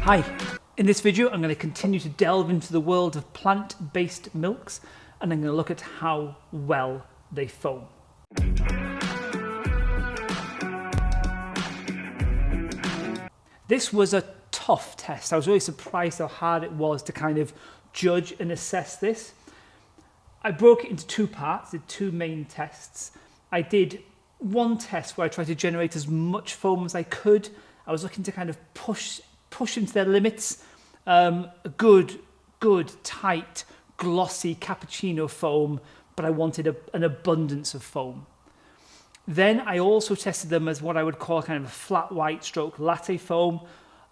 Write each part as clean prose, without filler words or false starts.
Hi, in this video I'm going to continue to delve into the world of plant-based milks, and I'm going to look at how well they foam. This was a tough test. I was really surprised how hard it was to kind of judge and assess this. I broke it into two parts, did two main tests. I did one test where I tried to generate as much foam as I could. I was looking to kind of push into their limits. A good, tight, glossy cappuccino foam, but I wanted an abundance of foam. Then I also tested them as what I would call kind of a flat white stroke latte foam.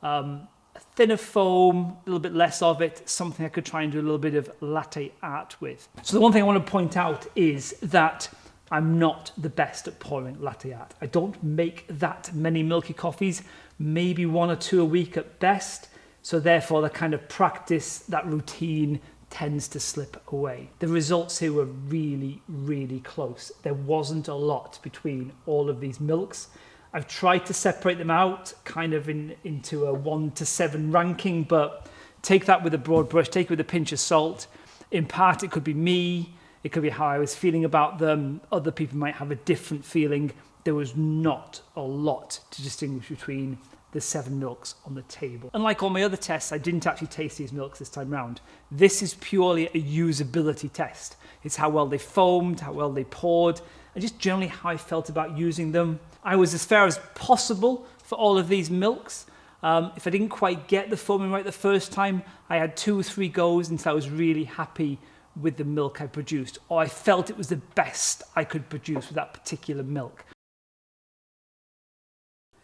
A thinner foam, a little bit less of it, something I could try and do a little bit of latte art with. So the one thing I want to point out is that I'm not the best at pouring latte art. I don't make that many milky coffees, maybe one or two a week at best. So therefore the kind of practice, that routine tends to slip away. The results here were really, really close. There wasn't a lot between all of these milks. I've tried to separate them out kind of into a 1 to 7 ranking, but take that with a broad brush, take it with a pinch of salt. In part, it could be me, it could be how I was feeling about them. Other people might have a different feeling. There was not a lot to distinguish between the 7 milks on the table. Unlike all my other tests, I didn't actually taste these milks this time round. This is purely a usability test. It's how well they foamed, how well they poured, and just generally how I felt about using them. I was as fair as possible for all of these milks. If I didn't quite get the foaming right the first time, I had 2 or 3 goes until I was really happy with the milk I produced, or I felt it was the best I could produce with that particular milk.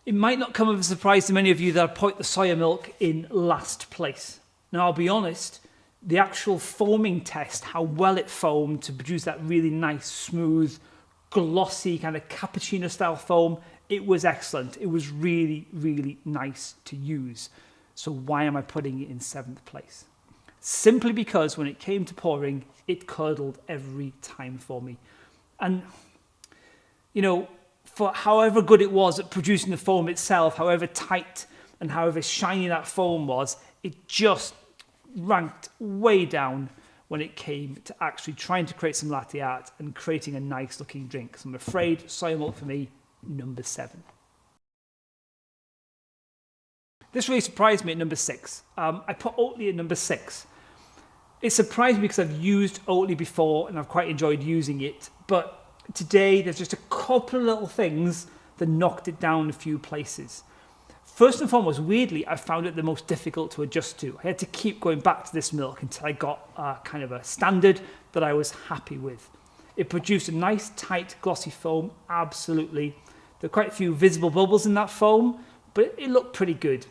It might not come as a surprise to many of you that I put the soya milk in last place. Now, I'll be honest, the actual foaming test, how well it foamed to produce that really nice, smooth, glossy kind of cappuccino style foam, it was excellent. It was really, really nice to use. So why am I putting it in 7th place? Simply because when it came to pouring, it curdled every time for me. And, you know, for however good it was at producing the foam itself, however tight and however shiny that foam was, it just ranked way down when it came to actually trying to create some latte art and creating a nice looking drink. So I'm afraid soya milk for me, number 7. This really surprised me at number 6. I put Oatly at number 6. It surprised me because I've used Oatly before and I've quite enjoyed using it, but today there's just a couple of little things that knocked it down a few places. First and foremost, weirdly, I found it the most difficult to adjust to. I had to keep going back to this milk until I got kind of a standard that I was happy with. It produced a nice, tight, glossy foam, absolutely. There were quite a few visible bubbles in that foam, but it looked pretty good.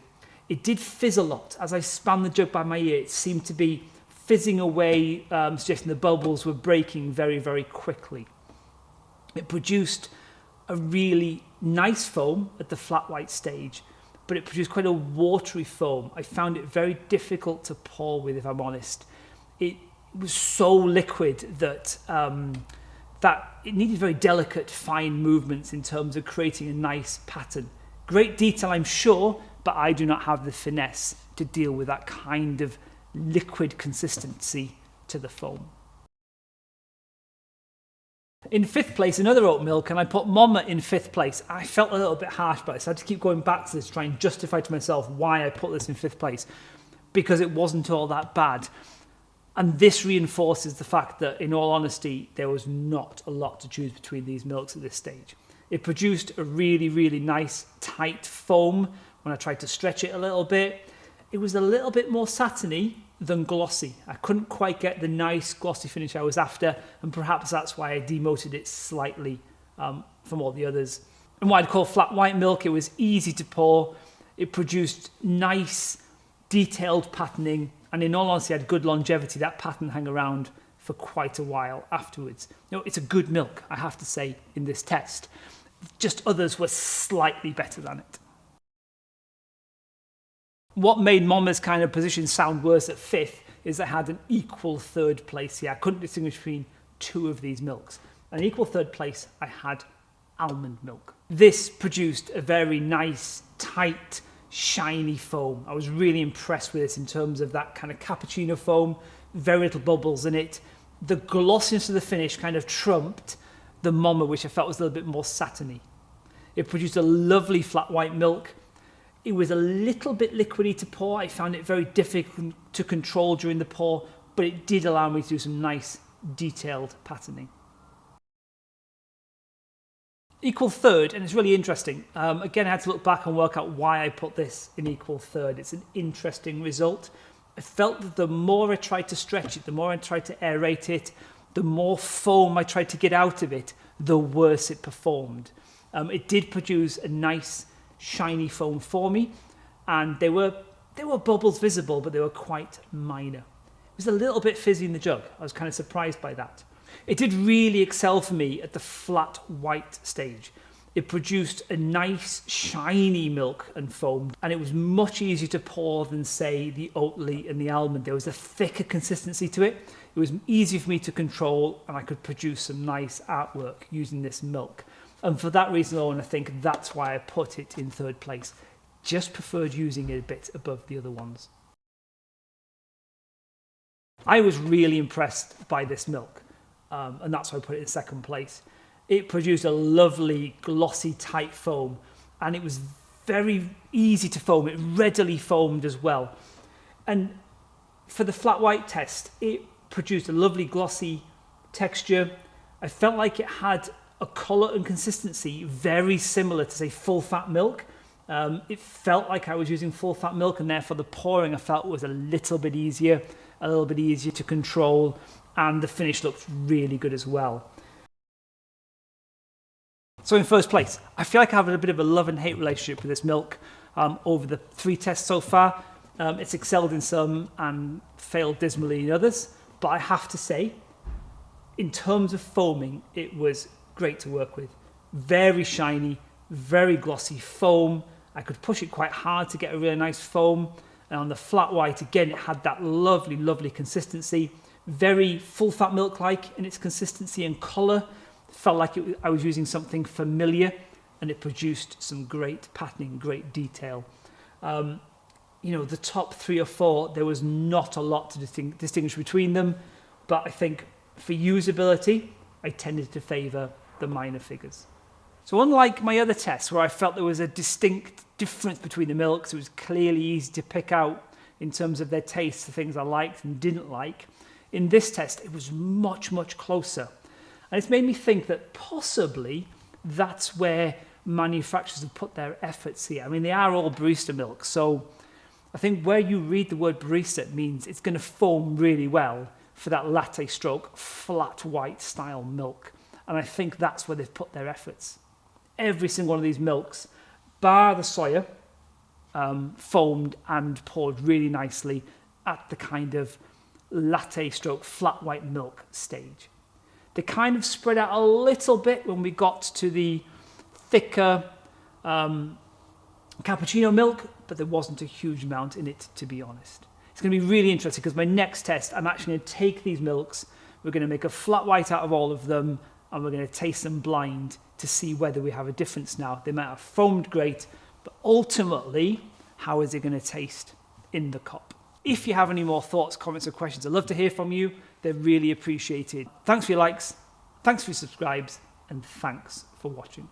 It did fizz a lot. As I span the jug by my ear, it seemed to be fizzing away, suggesting the bubbles were breaking very, very quickly. It produced a really nice foam at the flat white stage, but it produced quite a watery foam. I found it very difficult to pour with, if I'm honest. It was so liquid that it needed very delicate, fine movements in terms of creating a nice pattern. Great detail, I'm sure, but I do not have the finesse to deal with that kind of liquid consistency to the foam. In 5th place, another oat milk, and I put Mama in 5th place. I felt a little bit harsh by this. I had to keep going back to this, try and justify to myself why I put this in 5th place, because it wasn't all that bad. And this reinforces the fact that, in all honesty, there was not a lot to choose between these milks at this stage. It produced a really, really nice, tight foam when I tried to stretch it a little bit. It was a little bit more satiny than glossy. I couldn't quite get the nice glossy finish I was after, and perhaps that's why I demoted it slightly from all the others. And what I'd call flat white milk, it was easy to pour. It produced nice, detailed patterning, and in all honesty, had good longevity. That pattern hung around for quite a while afterwards. You know, it's a good milk, I have to say, in this test. Just others were slightly better than it. What made Mama's kind of position sound worse at 5th is I had an equal 3rd place here. I couldn't distinguish between 2 of these milks. An equal 3rd place, I had almond milk. This produced a very nice, tight, shiny foam. I was really impressed with it in terms of that kind of cappuccino foam, very little bubbles in it. The glossiness of the finish kind of trumped the Mama, which I felt was a little bit more satiny. It produced a lovely flat white milk. It was a little bit liquidy to pour. I found it very difficult to control during the pour, but it did allow me to do some nice detailed patterning. Equal third, and it's really interesting. Again, I had to look back and work out why I put this in equal third. It's an interesting result. I felt that the more I tried to stretch it, the more I tried to aerate it, the more foam I tried to get out of it, the worse it performed. It did produce a nice shiny foam for me, and there were bubbles visible, but they were quite minor. It was a little bit fizzy in the jug. I was kind of surprised by that. It did really excel for me at the flat white stage. It produced a nice shiny milk and foam, and it was much easier to pour than, say, the Oatly and the almond. There was a thicker consistency to it. It was easier for me to control, and I could produce some nice artwork using this milk. And for that reason alone, I think that's why I put it in third place. Just preferred using it a bit above the other ones. I was really impressed by this milk, and that's why I put it in second place. It produced a lovely, glossy, tight foam, and it was very easy to foam. It readily foamed as well. And for the flat white test, it produced a lovely, glossy texture. I felt like it had a colour and consistency very similar to, say, full-fat milk. It felt like I was using full-fat milk, and therefore the pouring I felt was a little bit easier to control, and the finish looked really good as well. So in first place, I feel like I have a bit of a love and hate relationship with this milk over the 3 tests so far. It's excelled in some and failed dismally in others, but I have to say, in terms of foaming, it was great to work with. Very shiny, very glossy foam. I could push it quite hard to get a really nice foam. And on the flat white, again, it had that lovely, lovely consistency. Very full-fat milk-like in its consistency and colour. Felt like I was using something familiar, and it produced some great patterning, great detail. The top 3 or 4, there was not a lot to distinguish between them, but I think for usability, I tended to favour the minor figures. So unlike my other tests where I felt there was a distinct difference between the milks, it was clearly easy to pick out in terms of their taste, the things I liked and didn't like, in this test it was much, much closer. And it's made me think that possibly that's where manufacturers have put their efforts here. I mean, they are all barista milk, so I think where you read the word barista, it means it's going to foam really well for that latte stroke, flat white style milk. And I think that's where they've put their efforts. Every single one of these milks, bar the Soya, foamed and poured really nicely at the kind of latte stroke, flat white milk stage. They kind of spread out a little bit when we got to the thicker cappuccino milk, but there wasn't a huge amount in it, to be honest. It's going to be really interesting because my next test, I'm actually going to take these milks, we're going to make a flat white out of all of them, and we're going to taste them blind to see whether we have a difference now. They might have foamed great, but ultimately, how is it going to taste in the cup? If you have any more thoughts, comments, or questions, I'd love to hear from you. They're really appreciated. Thanks for your likes, thanks for your subscribes, and thanks for watching.